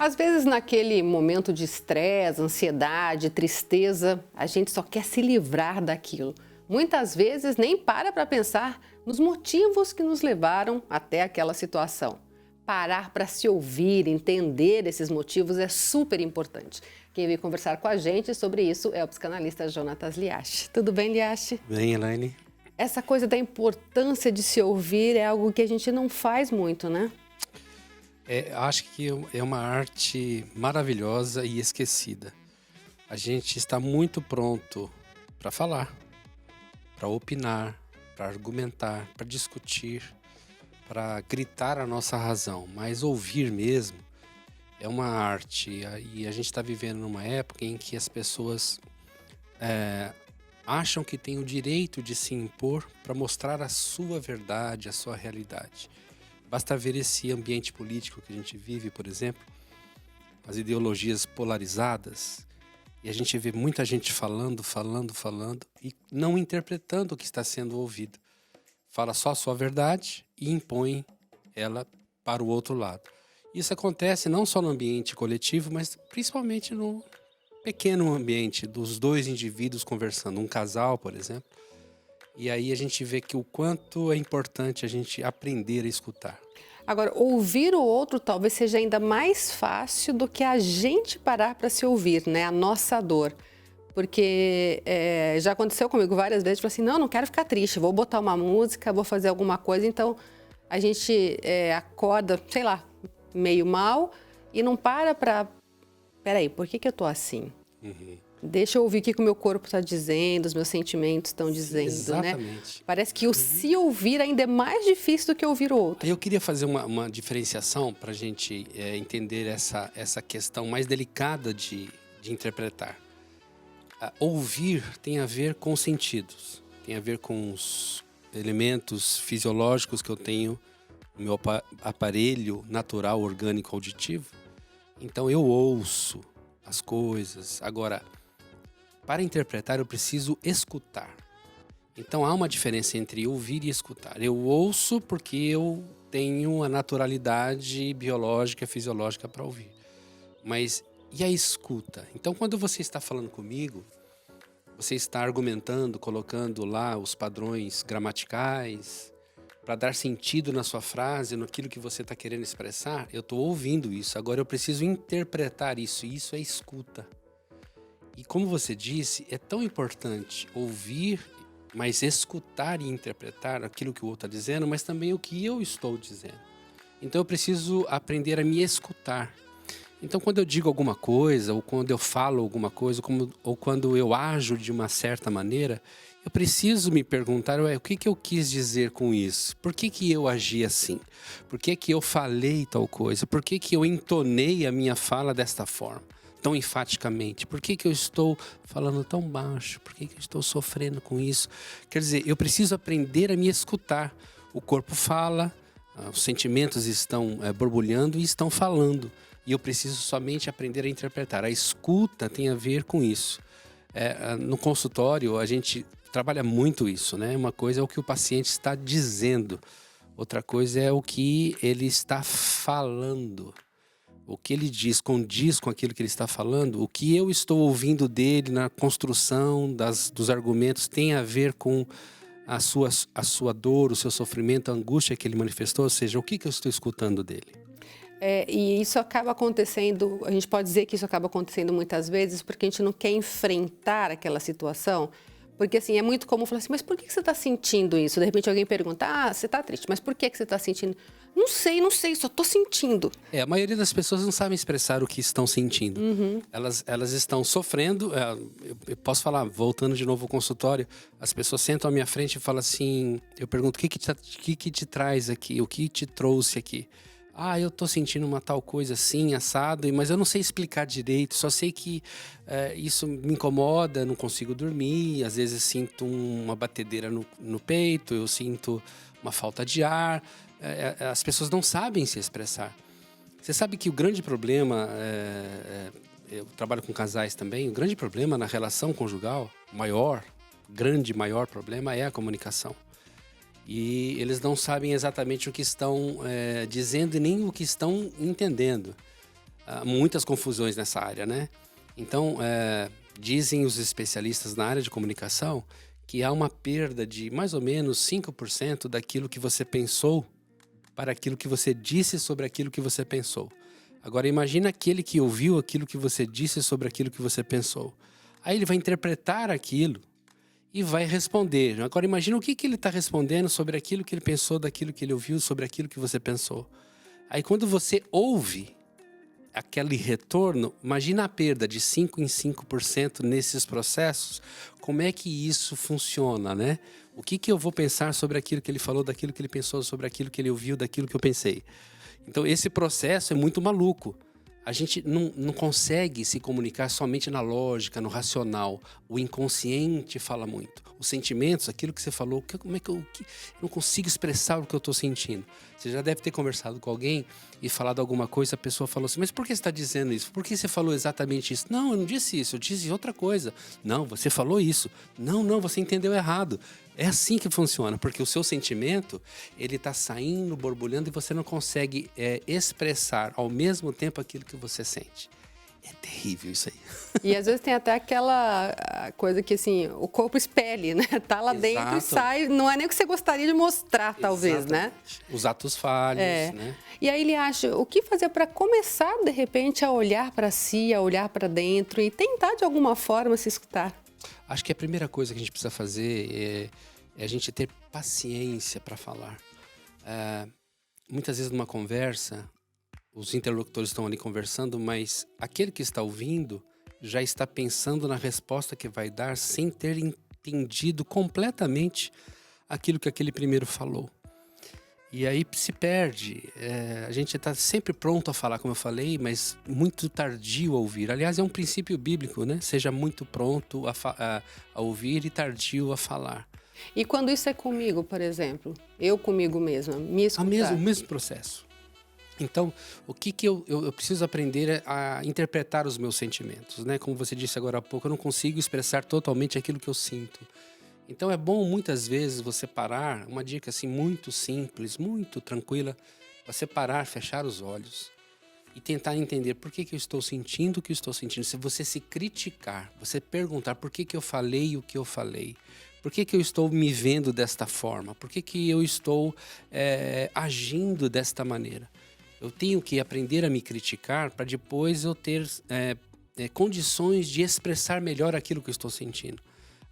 Às vezes, naquele momento de estresse, ansiedade, tristeza, a gente só quer se livrar daquilo. Muitas vezes nem para pensar nos motivos que nos levaram até aquela situação. Parar para se ouvir, entender esses motivos é super importante. Quem veio conversar com a gente sobre isso é o psicanalista Jonatas Liache. Tudo bem, Liache? Bem, Elaine. Essa coisa da importância de se ouvir é algo que a gente não faz muito, né? Acho que é uma arte maravilhosa e esquecida. A gente está muito pronto para falar, para opinar, para argumentar, para discutir, para gritar a nossa razão. Mas ouvir mesmo é uma arte. E a gente está vivendo numa época em que as pessoas acham que têm o direito de se impor para mostrar a sua verdade, a sua realidade. Basta ver esse ambiente político que a gente vive, por exemplo, as ideologias polarizadas, e a gente vê muita gente falando e não interpretando o que está sendo ouvido. Fala só a sua verdade e impõe ela para o outro lado. Isso acontece não só no ambiente coletivo, mas principalmente no pequeno ambiente dos dois indivíduos conversando, um casal, por exemplo. E aí a gente vê que o quanto é importante a gente aprender a escutar. Agora, ouvir o outro talvez seja ainda mais fácil do que a gente parar para se ouvir, né? A nossa dor. Porque já aconteceu comigo várias vezes, falei assim, não quero ficar triste, vou botar uma música, vou fazer alguma coisa. Então, a gente acorda, sei lá, meio mal e não para... Peraí, por que eu tô assim? Uhum. Deixa eu ouvir o que o meu corpo está dizendo, os meus sentimentos estão dizendo, Exatamente. né? Parece que o se ouvir ainda é mais difícil do que ouvir o outro. Eu queria fazer uma diferenciação para a gente entender essa questão mais delicada de interpretar. Ouvir tem a ver com os sentidos, tem a ver com os elementos fisiológicos que eu tenho no meu aparelho natural, orgânico, auditivo. Então eu ouço as coisas. Agora, para interpretar eu preciso escutar. Então há uma diferença entre ouvir e escutar. Eu ouço porque eu tenho a naturalidade biológica, fisiológica para ouvir. Mas e a escuta? Então quando você está falando comigo, você está argumentando, colocando lá os padrões gramaticais para dar sentido na sua frase, naquilo que você está querendo expressar, eu estou ouvindo isso. Agora eu preciso interpretar isso, e isso é escuta. E como você disse, é tão importante ouvir, mas escutar e interpretar aquilo que o outro está dizendo, mas também o que eu estou dizendo. Então eu preciso aprender a me escutar. Então quando eu digo alguma coisa, ou quando eu falo alguma coisa, ou quando eu ajo de uma certa maneira, eu preciso me perguntar, o que eu quis dizer com isso? Por que eu agi assim? Por que eu falei tal coisa? Por que eu entonei a minha fala desta forma? Tão enfaticamente? Por que eu estou falando tão baixo? Por que eu estou sofrendo com isso? Quer dizer, eu preciso aprender a me escutar. O corpo fala, os sentimentos estão borbulhando e estão falando. E eu preciso somente aprender a interpretar. A escuta tem a ver com isso. No consultório, a gente trabalha muito isso, né? Uma coisa é o que o paciente está dizendo. Outra coisa é o que ele está falando. O que ele diz condiz com aquilo que ele está falando. O que eu estou ouvindo dele na construção dos argumentos tem a ver com a sua dor, o seu sofrimento, a angústia que ele manifestou. Ou seja, o que eu estou escutando dele. E isso acaba acontecendo, a gente pode dizer que isso acaba acontecendo muitas vezes porque a gente não quer enfrentar aquela situação. Porque assim, é muito comum falar assim, mas por que você está sentindo isso? De repente alguém pergunta, você está triste, mas por que você está sentindo? Não sei, só estou sentindo. A maioria das pessoas não sabem expressar o que estão sentindo. Uhum. Elas estão sofrendo. Eu posso falar, voltando de novo ao consultório, as pessoas sentam à minha frente e falam assim, eu pergunto, o que te traz aqui? O que te trouxe aqui? Eu tô sentindo uma tal coisa assim, assado, mas eu não sei explicar direito, só sei que isso me incomoda, não consigo dormir, às vezes sinto uma batedeira no peito, eu sinto uma falta de ar, as pessoas não sabem se expressar. Você sabe que o grande problema, eu trabalho com casais também, o grande problema na relação conjugal, maior problema é a comunicação. E eles não sabem exatamente o que estão dizendo e nem o que estão entendendo. muitas confusões nessa área, né? Então, dizem os especialistas na área de comunicação que há uma perda de mais ou menos 5% daquilo que você pensou para aquilo que você disse sobre aquilo que você pensou. Agora, imagina aquele que ouviu aquilo que você disse sobre aquilo que você pensou. Aí ele vai interpretar aquilo e vai responder. Agora, imagina o que ele está respondendo sobre aquilo que ele pensou, daquilo que ele ouviu, sobre aquilo que você pensou. Aí, quando você ouve aquele retorno, imagina a perda de 5 em 5% nesses processos. Como é que isso funciona, né? O que eu vou pensar sobre aquilo que ele falou, daquilo que ele pensou, sobre aquilo que ele ouviu, daquilo que eu pensei. Então, esse processo é muito maluco. A gente não consegue se comunicar somente na lógica, no racional. O inconsciente fala muito. Os sentimentos, aquilo que você falou, como é que eu não consigo expressar o que eu estou sentindo? Você já deve ter conversado com alguém e falado alguma coisa, a pessoa falou assim, mas por que você está dizendo isso? Por que você falou exatamente isso? Não, eu não disse isso, eu disse outra coisa. Não, você falou isso. Não, você entendeu errado. É assim que funciona, porque o seu sentimento, ele está saindo, borbulhando e você não consegue expressar ao mesmo tempo aquilo que você sente. É terrível isso aí. E às vezes tem até aquela coisa que assim, o corpo expele, né? Tá lá dentro e sai, não é nem o que você gostaria de mostrar, talvez, né? Os atos falhos, né? E aí ele acha, o que fazer para começar, de repente, a olhar para si, a olhar para dentro e tentar, de alguma forma, se escutar? Acho que a primeira coisa que a gente precisa fazer é a gente ter paciência para falar. Muitas vezes numa conversa, os interlocutores estão ali conversando, mas aquele que está ouvindo já está pensando na resposta que vai dar sem ter entendido completamente aquilo que aquele primeiro falou. E aí se perde. A gente está sempre pronto a falar, como eu falei, mas muito tardio a ouvir. Aliás, é um princípio bíblico, né? Seja muito pronto a ouvir e tardio a falar. E quando isso é comigo, por exemplo, eu comigo mesma, me escutar? O mesmo processo. Então, o que eu preciso aprender é a interpretar os meus sentimentos, né? Como você disse agora há pouco, eu não consigo expressar totalmente aquilo que eu sinto. Então, é bom muitas vezes você parar, uma dica assim muito simples, muito tranquila, você parar, fechar os olhos e tentar entender por que eu estou sentindo o que eu estou sentindo. Se você se criticar, você perguntar por que eu falei o que eu falei, por que eu estou me vendo desta forma, por que eu estou agindo desta maneira. Eu tenho que aprender a me criticar para depois eu ter condições de expressar melhor aquilo que eu estou sentindo.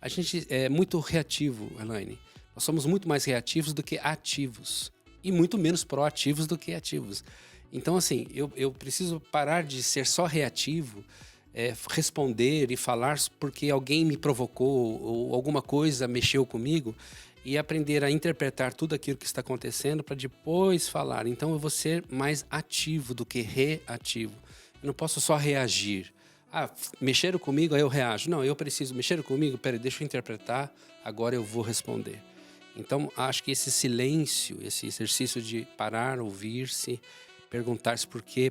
A gente é muito reativo, Elaine. Nós somos muito mais reativos do que ativos. E muito menos proativos do que ativos. Então, assim, eu preciso parar de ser só reativo, responder e falar porque alguém me provocou ou alguma coisa mexeu comigo e aprender a interpretar tudo aquilo que está acontecendo para depois falar. Então, eu vou ser mais ativo do que reativo. Eu não posso só reagir. Mexeram comigo, aí eu reajo. Não, eu preciso mexer comigo, peraí, deixa eu interpretar, agora eu vou responder. Então, acho que esse silêncio, esse exercício de parar, ouvir-se, perguntar-se por quê,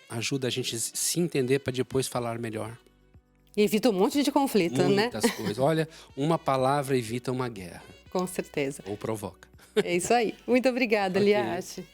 ajuda a gente a se entender para depois falar melhor. Evita um monte de conflito, né? Muitas coisas. Olha, uma palavra evita uma guerra. Com certeza. Ou provoca. É isso aí. Muito obrigada, Eliaste.